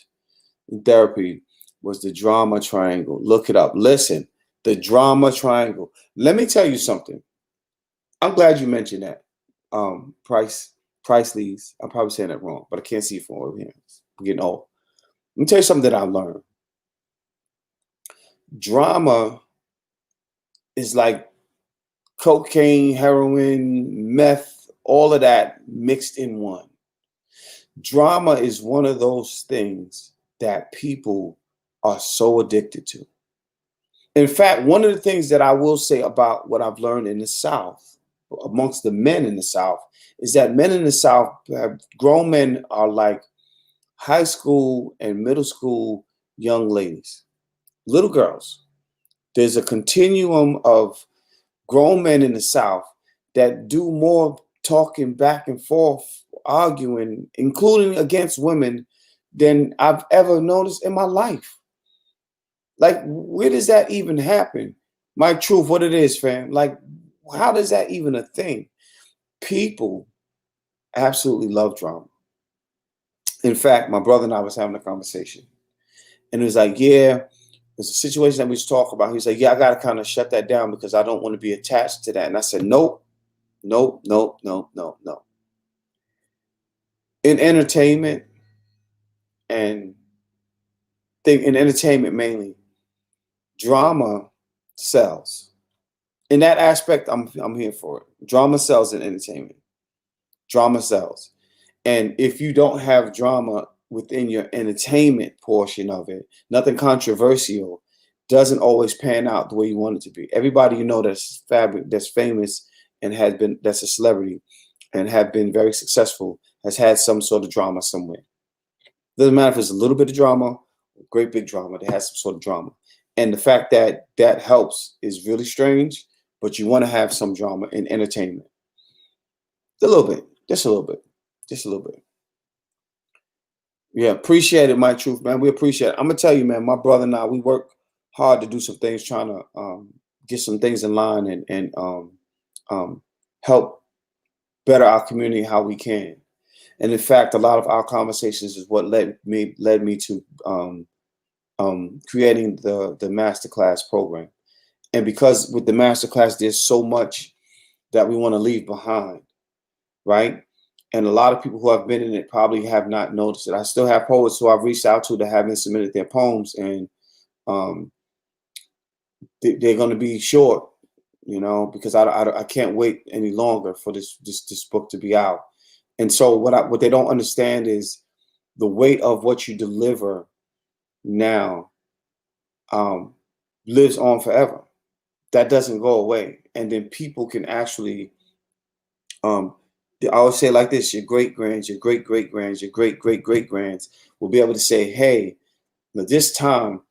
therapy was the drama triangle. Look it up. Listen, the drama triangle. Let me tell you something. I'm glad you mentioned that. Price Lee's. I'm probably saying that wrong, but I can't see it from over here. I'm getting old. Let me tell you something that I learned. Drama is like cocaine, heroin, meth, all of that mixed in one. Drama is one of those things that people are so addicted to. In fact, one of the things that I will say about what I've learned in the South, amongst the men in the South, is that men in the South, grown men are like high school and middle school young ladies, little girls. There's a continuum of grown men in the South that do more talking back and forth, arguing, including against women, than I've ever noticed in my life. Like, where does that even happen? My truth, what it is, fam. Like, how does that even a thing? People absolutely love drama. In fact, my brother and I was having a conversation, and it was like, yeah, there's a situation that we was talking about. He was like, yeah, I got to kind of shut that down because I don't want to be attached to that. And I said, nope, nope, nope, nope, nope, no. In entertainment and think in entertainment mainly, drama sells. In that aspect, I'm here for it. Drama sells in entertainment. Drama sells. And if you don't have drama within your entertainment portion of it, nothing controversial, doesn't always pan out the way you want it to be. Everybody you know that's famous and has been that's a celebrity and have been very successful has had some sort of drama somewhere. Doesn't matter if it's a little bit of drama, great big drama. They have some sort of drama, and the fact that that helps is really strange. But you want to have some drama in entertainment, a little bit, just a little bit, just a little bit. Yeah, appreciate it, my truth, man. We appreciate it. I'm gonna tell you, man. My brother and I, we work hard to do some things, trying to get some things in line and um, help better our community how we can. And in fact, a lot of our conversations is what led me to creating the masterclass program. And because with the masterclass, there's so much that we want to leave behind, right? And a lot of people who have been in it probably have not noticed it. I still have poets who I've reached out to that haven't submitted their poems, and um, they're going to be short, because I can't wait any longer for this book to be out. And so what they don't understand is the weight of what you deliver now um, lives on forever. That doesn't go away. And then people can actually, um, I always say it like this: your great grands, your great great grands, your great great great grands will be able to say, "Hey, this time,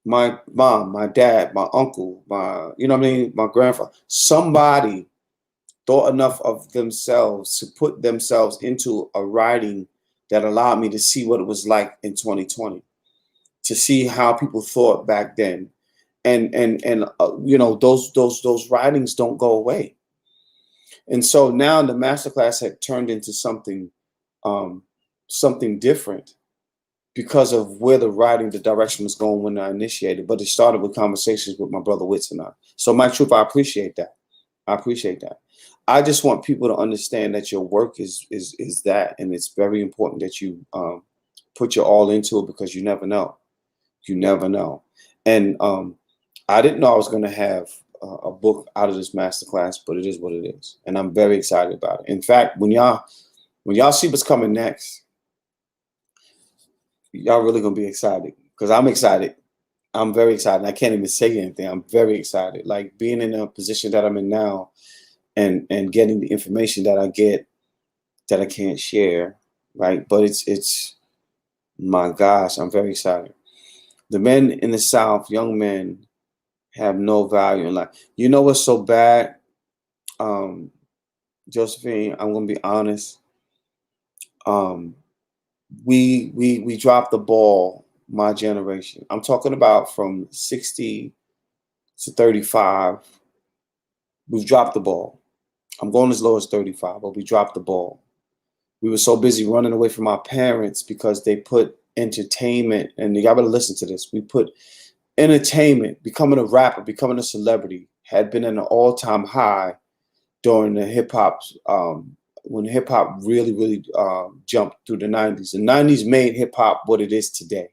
my mom, my dad, my uncle, my you know what I mean, my grandfather, somebody thought enough of themselves to put themselves into a writing that allowed me to see what it was like in 2020, to see how people thought back then, and you know those writings don't go away. And so now the masterclass had turned into um, something different because of where the writing, the direction was going when I initiated. But it started with conversations with my brother Witz and I. So Mike Troop, I appreciate that. I appreciate that. I just want people to understand that your work is that, and it's very important that you put your all into it, because you never know. You never know. And I didn't know I was going to have a book out of this masterclass, but it is what it is, and I'm very excited about it. In fact, when y'all see what's coming next, y'all really gonna be excited, because I'm excited. I'm very excited. I can't even say anything. I'm very excited. Like being in a position that I'm in now, and getting the information that I get that I can't share, right? But it's my gosh, I'm very excited. The men in the South, young men, have no value in life. You know what's so bad, um, Josephine? I'm gonna be honest. Um, we dropped the ball. My generation. I'm talking about from 60 to 35. We've dropped the ball. I'm going as low as 35, but we dropped the ball. We were so busy running away from our parents because they put entertainment, and y'all better listen to this. We put entertainment, becoming a rapper, becoming a celebrity, had been at an all-time high during the hip hop, when hip hop really jumped through the 90s. The 90s made hip hop what it is today.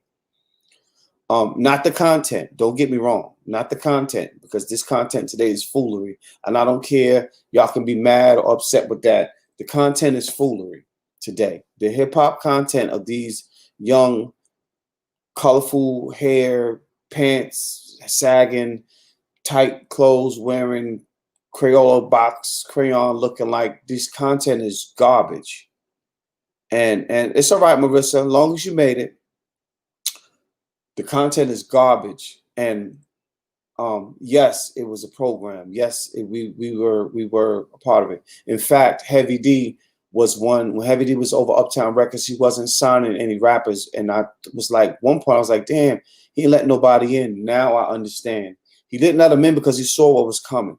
Not the content. Don't get me wrong. Not the content, because this content today is foolery, and I don't care. Y'all can be mad or upset with that. The content is foolery today. The hip hop content of these young, colorful hair, pants sagging, tight clothes wearing, Crayola box crayon looking like, this content is garbage. And it's all right, Marissa, as long as you made it. The content is garbage. And yes, it was a program. Yes, we were a part of it. In fact, Heavy D was one. When Heavy D was over Uptown Records, he wasn't signing any rappers, and I was like, one point I was like, damn, he ain't let nobody in. Now I understand. He didn't let them in because he saw what was coming.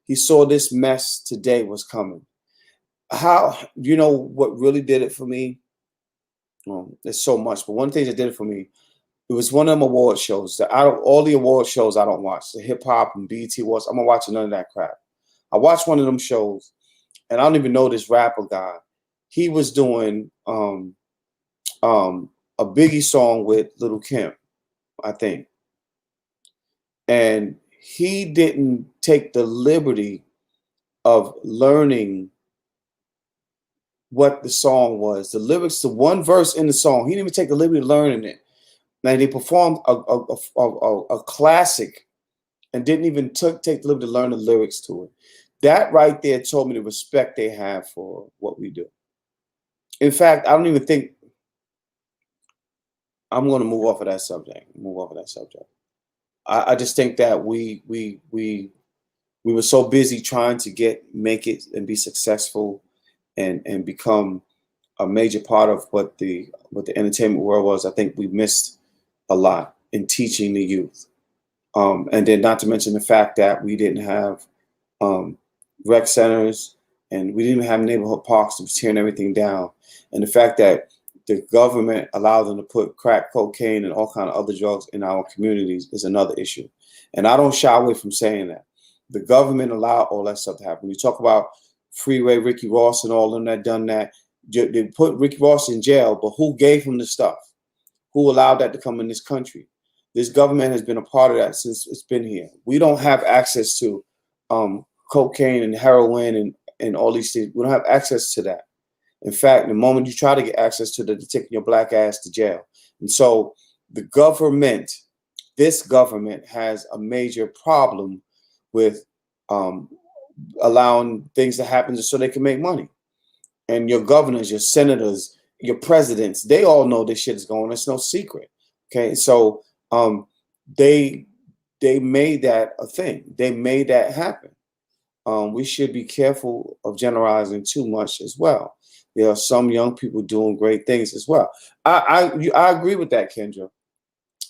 He saw this mess today was coming. How, you know what really did it for me? There's so much, but one thing that did it for me, it was one of them award shows that I don't, all the award shows I don't watch, the hip hop and BET Awards. I'm not watching none of that crap. I watched one of them shows, and I don't even know this rapper guy. He was doing a Biggie song with Little Kim, I think, and he didn't take the liberty of learning what the song was, the lyrics to one verse in the song. He didn't even take the liberty of learning it. Now they performed a classic and didn't even take the liberty to learn the lyrics to it. That right there told me the respect they have for what we do. In fact, I don't even think I'm going to move off of that subject. Move off of that subject. I just think that we were so busy trying to make it and be successful and become a major part of what the entertainment world was. I think we missed a lot in teaching the youth. And then not to mention the fact that we didn't have rec centers, and we didn't even have neighborhood parks that was tearing everything down. And the fact that the government allowed them to put crack cocaine and all kind of other drugs in our communities is another issue. And I don't shy away from saying that. The government allowed all that stuff to happen. When you talk about Freeway, Ricky Ross, and all of them that done that, they put Ricky Ross in jail, but who gave him the stuff? Who allowed that to come in this country? This government has been a part of that since it's been here. We don't have access to cocaine and heroin and all these things. We don't have access to that. In fact, the moment you try to get access to, they're taking your black ass to jail. And so the government, this government has a major problem with um, allowing things to happen just so they can make money. And your governors, your senators, your presidents, they all know this shit is going on. It's no secret. Okay, so they they made that a thing. They made that happen. We should be careful of generalizing too much as well. There are some young people doing great things as well. I agree with that, Kendra.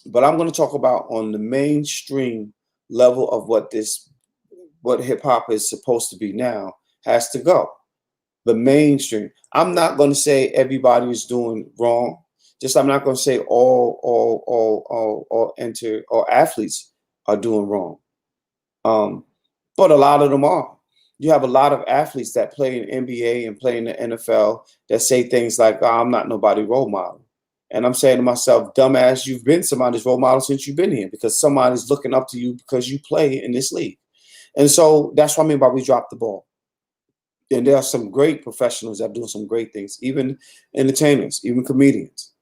But I'm going to talk about on the mainstream level of what hip hop is supposed to be now has to go. The mainstream. I'm not going to say everybody is doing wrong. Just I'm not going to say all athletes are doing wrong. Um, but a lot of them are. You have a lot of athletes that play in NBA and play in the NFL that say things like, oh, I'm not nobody role model. And I'm saying to myself, dumbass, you've been somebody's role model since you've been here because somebody's looking up to you because you play in this league. And so that's what I mean by we dropped the ball. And there are some great professionals that are doing some great things, even entertainers, even comedians.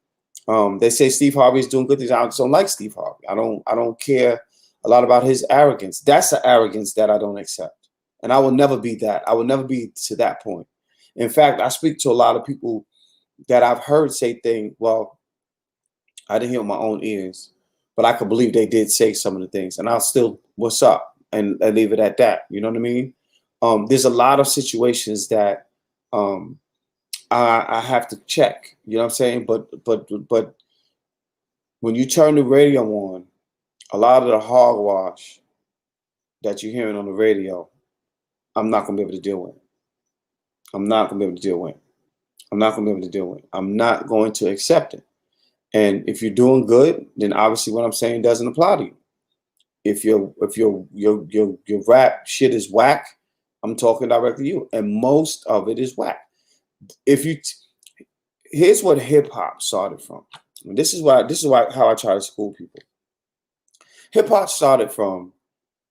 They say Steve Harvey is doing good things. I just don't like Steve Harvey. I don't care a lot about his arrogance. That's the arrogance that I don't accept. And I will never be that. I will never be to that point. In fact, I speak to a lot of people that I've heard say things, well, I didn't hear with my own ears, but I could believe they did say some of the things. And I'll still, what's up? And leave it at that. You know what I mean? There's a lot of situations that I have to check. You know what I'm saying? But when you turn the radio on, a lot of the hogwash that you're hearing on the radio, I'm not gonna be able to deal with. I'm not gonna be able to deal with. I'm not gonna be able to deal with. I'm not going to accept it. And if you're doing good, then obviously what I'm saying doesn't apply to you. If your rap shit is whack, I'm talking directly to you, and most of it is whack. If you Here's what hip hop started from. And this is why how I try to school people. Hip hop started from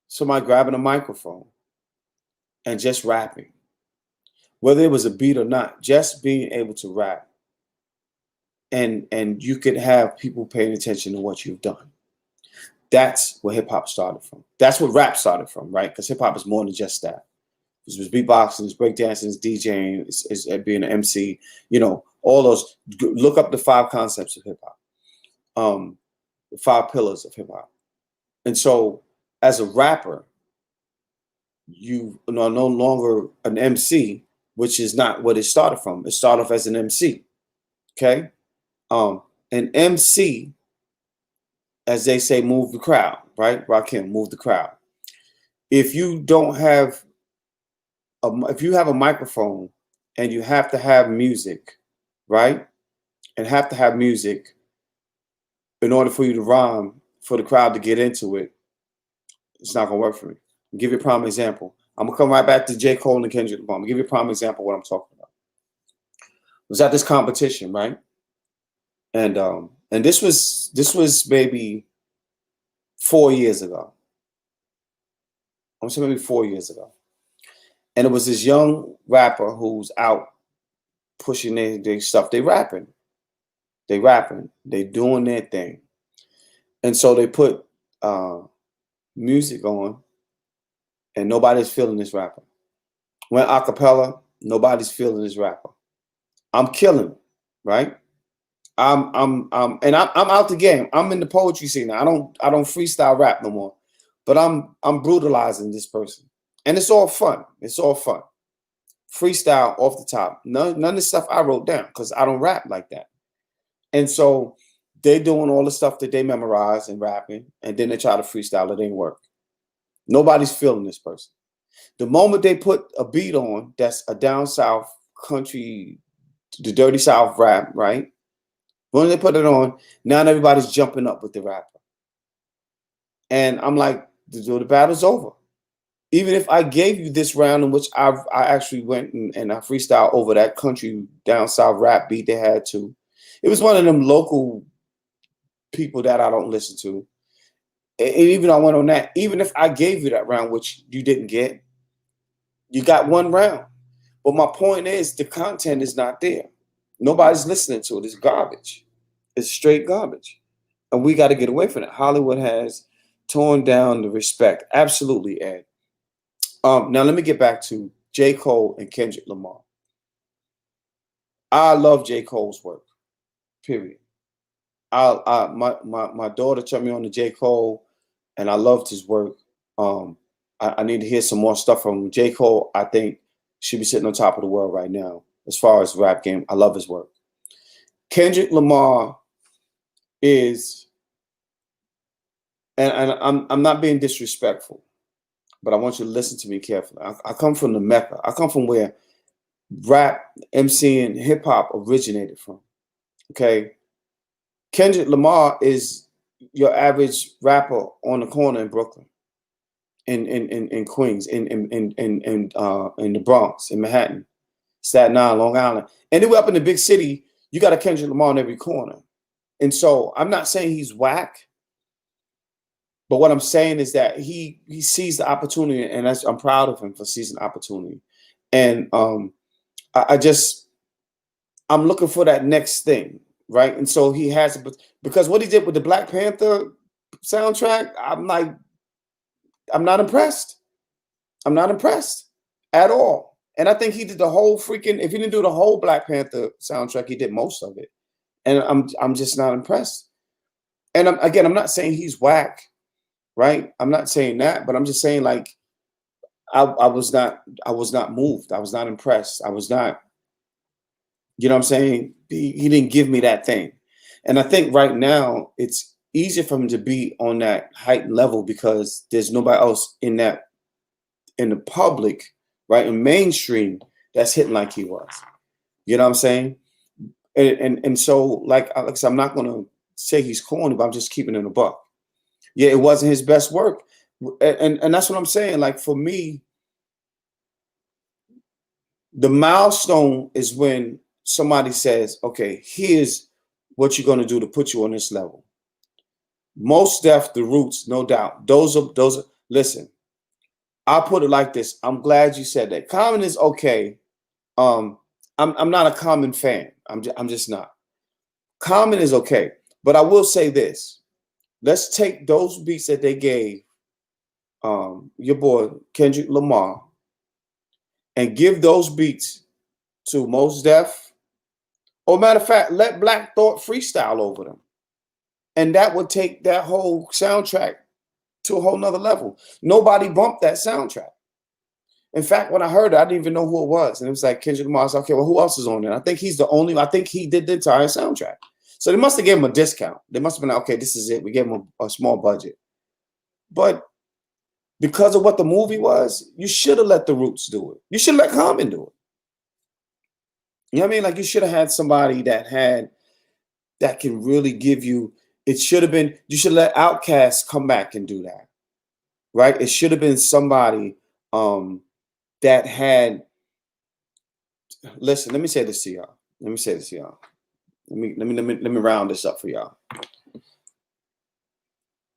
somebody grabbing a microphone and just rapping, whether it was a beat or not, just being able to rap, and you could have people paying attention to what you've done. That's where hip hop started from. That's what rap started from, right? Because hip hop is more than just that. It was beatboxing, it's breakdancing, it's DJing, it's being an MC. You know, all those. Look up the 5 concepts of hip hop, the 5 pillars of hip hop. And so, as a rapper, you are no longer an MC, which is not what it started from. It started off as an MC. Okay, an MC, as they say, move the crowd, right? Rakim, move the crowd. If you don't have if you have a microphone and you have to have music, right? And have to have music in order for you to rhyme, for the crowd to get into it, it's not gonna work for me. I'll give you a prime example. I'm gonna come right back to J. Cole and Kendrick Lamar. I'm gonna give you a prime example of what I'm talking about. I was at this competition, right? And this was maybe 4 years ago. I'm saying maybe 4 years ago. And it was this young rapper who's out pushing their stuff. They rapping, they doing their thing. And so they put music on, and nobody's feeling this rapper. Went a cappella, nobody's feeling this rapper. I'm killing it, right? I'm out the game. I'm in the poetry scene now. I don't freestyle rap no more, but I'm brutalizing this person, and it's all fun. It's all fun. Freestyle off the top. None of the stuff I wrote down because I don't rap like that. And so they doing all the stuff that they memorize and rapping, and then they try to freestyle. It ain't work. Nobody's feeling this person. The moment they put a beat on that's a down south country, the dirty south rap, right? When they put it on, now everybody's jumping up with the rapper. And I'm like, the battle's over. Even if I gave you this round in which I actually went and I freestyle over that country down south rap beat they had to. It was one of them local people that I don't listen to. And even I went on that, even if I gave you that round, which you didn't get, you got one round. But my point is the content is not there. Nobody's listening to it. It's garbage. It's straight garbage. And we got to get away from it. Hollywood has torn down the respect. Absolutely, Ed. Now let me get back to J. Cole and Kendrick Lamar. I love J. Cole's work. Period. My daughter turned me on to J. Cole, and I loved his work. I need to hear some more stuff from J. Cole. I think should be sitting on top of the world right now as far as rap game. I love his work. Kendrick Lamar is, and I'm not being disrespectful, but I want you to listen to me carefully. I come from the Mecca. I come from where rap, MC, and hip hop originated from. Okay, Kendrick Lamar is your average rapper on the corner in Brooklyn, in Queens, in the Bronx, in Manhattan, Staten Island, Long Island. Anywhere up in the big city, you got a Kendrick Lamar in every corner. And so I'm not saying he's whack, but what I'm saying is that he sees the opportunity, and I'm proud of him for seizing the opportunity. And I'm looking for that next thing, right? And so he has, because what he did with the Black Panther soundtrack, I'm not impressed. I'm not impressed at all. And I think he did the whole freaking, if he didn't do the whole Black Panther soundtrack, he did most of it. And I'm just not impressed. And I'm not saying he's whack, right? I'm not saying that, but I'm just saying, like, I was not moved. I was not impressed. I was not, you know what I'm saying? He didn't give me that thing. And I think right now it's easier for him to be on that heightened level because there's nobody else in the public, right, in mainstream that's hitting like he was. You know what I'm saying? And so, like I said, I'm not going to say he's corny, but I'm just keeping it a buck. Yeah, it wasn't his best work. And that's what I'm saying. Like, for me, the milestone is when somebody says, okay, here's what you're going to do to put you on this level. Mos Def, The Roots, no doubt. Those are, listen, I'll put it like this. I'm glad you said that. Common is okay. I'm not a Common fan. I'm just not. Common is okay. But I will say this. Let's take those beats that they gave your boy Kendrick Lamar and give those beats to Mos Def. Or matter of fact, let Black Thought freestyle over them. And that would take that whole soundtrack to a whole nother level. Nobody bumped that soundtrack. In fact, when I heard it, I didn't even know who it was. And it was like Kendrick Lamar. I was like, okay, well, who else is on it? I think he's the only, I think he did the entire soundtrack. So they must have given him a discount. They must have been like, okay, this is it. We gave him a small budget. But because of what the movie was, you should have let The Roots do it. You should have let Common do it. You know what I mean? Like, you should have had somebody that can really give you, it should have been, you should let Outkast come back and do that. Right? It should have been somebody that had, listen, let me say this to y'all. Let me round this up for y'all.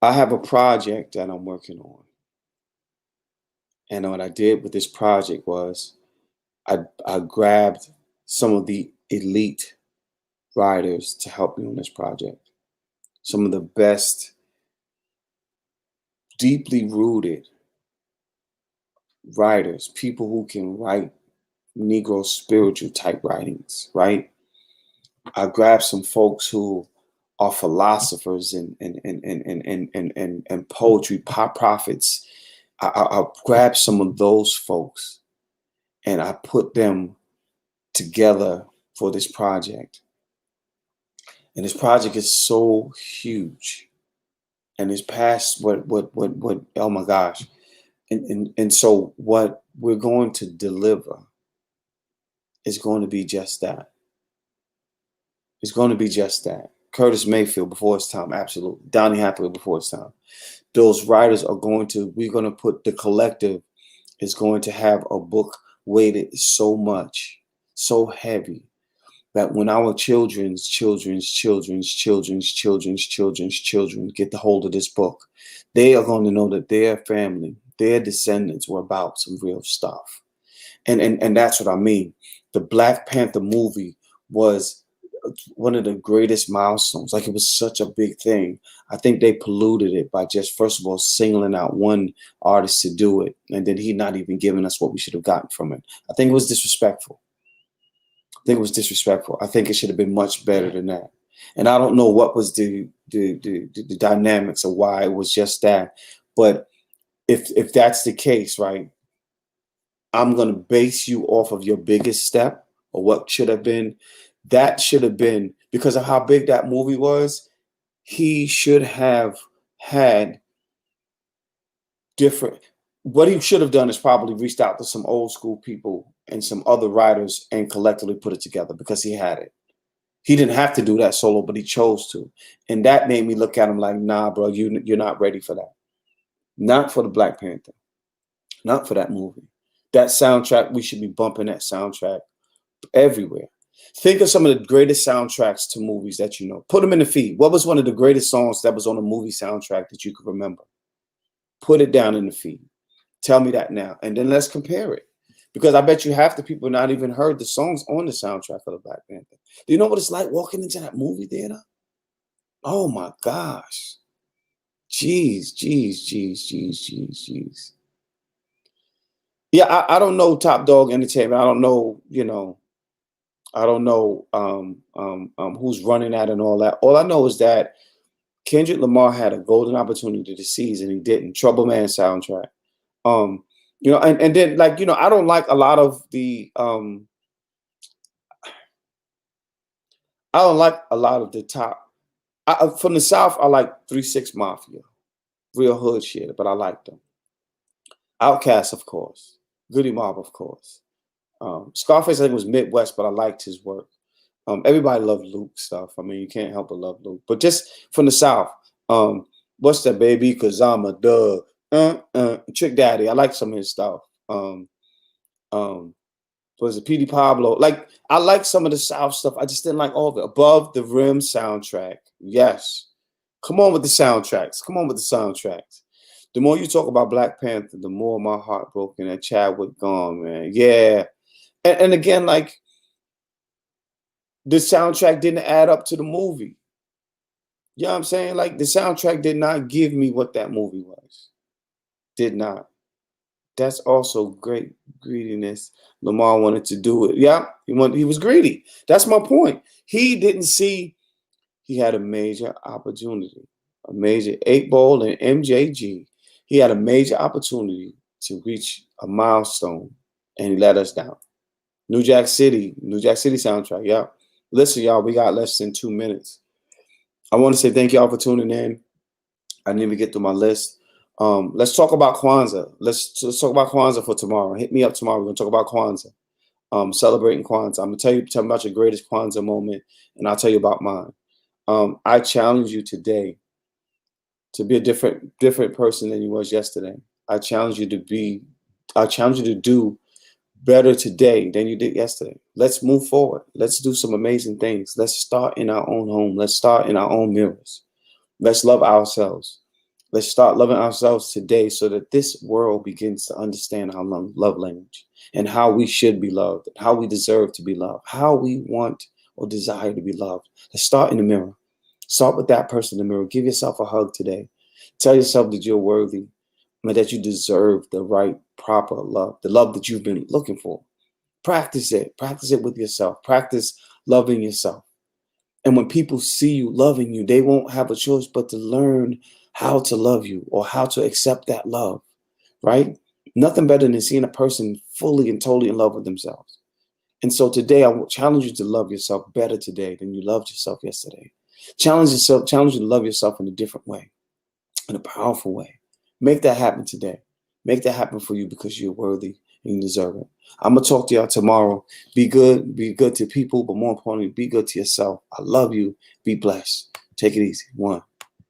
I have a project that I'm working on. And what I did with this project was I grabbed some of the elite writers to help me on this project. Some of the best, deeply rooted writers, people who can write Negro spiritual type writings, right? I grabbed some folks who are philosophers and poetry, pop prophets. I grabbed some of those folks and I put them together for this project. And this project is so huge. And it's past what oh my gosh. And so what we're going to deliver is going to be just that. It's going to be just that. Curtis Mayfield before his time, absolutely. Donny Hathaway before his time. Those writers are we're going to put, the collective is going to have a book weighted so much, so heavy, that when our children's children get the hold of this book, they are going to know that their family, their descendants were about some real stuff. And that's what I mean. The Black Panther movie was one of the greatest milestones. Like, it was such a big thing. I think they polluted it by just, first of all, singling out one artist to do it, and then he not even giving us what we should have gotten from it. I think it was disrespectful. I think it should have been much better than that. And I don't know what was the dynamics of why it was just that. But if that's the case, right, I'm gonna base you off of your biggest step or what should have been. That should have been, because of how big that movie was, he should have had different. What he should have done is probably reached out to some old school people and some other writers and collectively put it together, because he had it. He didn't have to do that solo, but he chose to. And that made me look at him like, nah, bro, you're not ready for that. Not for the Black Panther. Not for that movie. That soundtrack, we should be bumping that soundtrack everywhere. Think of some of the greatest soundtracks to movies that you know. Put them in the feed. What was one of the greatest songs that was on a movie soundtrack that you could remember? Put it down in the feed. Tell me that now. And then let's compare it. Because I bet you half the people not even heard the songs on the soundtrack of the Black Panther. Do you know what it's like walking into that movie theater? Oh my gosh. Jeez. Yeah, I don't know Top Dog Entertainment. I don't know, I don't know who's running that and all that. All I know is that Kendrick Lamar had a golden opportunity to seize and he didn't. Trouble Man soundtrack. And then, like, I don't like a lot of the I don't like a lot of the top. From the South, I like 3 6 Mafia, real hood shit, but I like them. Outkast, of course. Goody Mob, of course. Scarface, I think, was Midwest, but I liked his work. Everybody loved Luke stuff. I mean, you can't help but love Luke. But just from the South, what's that, baby? Cause I'm a dub. Trick Daddy. I like some of his stuff. Was it Petey Pablo? Like, I like some of the South stuff. I just didn't like all of it. Above the Rim soundtrack. Yes. Come on with the soundtracks. The more you talk about Black Panther, the more my heart broken at Chadwick gone, man. Yeah. And again, like, the soundtrack didn't add up to the movie. You know what I'm saying? Like, the soundtrack did not give me what that movie was. Did not. That's also great greediness. Lamar wanted to do it. Yeah, he was greedy. That's my point. He didn't see he had a major opportunity, a major 8 Ball and MJG. He had a major opportunity to reach a milestone, and he let us down. New Jack City soundtrack. Yeah. Listen, y'all, we got less than 2 minutes. I want to say thank y'all for tuning in. I didn't even get through my list. Let's talk about Kwanzaa. Let's talk about Kwanzaa for tomorrow. Hit me up tomorrow. We're gonna talk about Kwanzaa. Celebrating Kwanzaa. I'm gonna tell me about your greatest Kwanzaa moment, and I'll tell you about mine. I challenge you today to be a different person than you was yesterday. I challenge you to do better today than you did yesterday. Let's move forward. Let's do some amazing things. Let's start in our own home. Let's start in our own mirrors. Let's love ourselves. Let's start loving ourselves today so that this world begins to understand our love language and how we should be loved, how we deserve to be loved, how we want or desire to be loved. Let's start in the mirror. Start with that person in the mirror. Give yourself a hug today. Tell yourself that you're worthy and that you deserve the right, proper love, the love that you've been looking for. Practice it. Practice it with yourself. Practice loving yourself. And when people see you loving you, they won't have a choice but to learn how to love you or how to accept that love, right? Nothing better than seeing a person fully and totally in love with themselves. And so today, I will challenge you to love yourself better today than you loved yourself yesterday. Challenge you to love yourself in a different way, in a powerful way. Make that happen today. Make that happen for you because you're worthy and you deserve it. I'm going to talk to y'all tomorrow. Be good to people, but more importantly, be good to yourself. I love you. Be blessed. Take it easy. 1.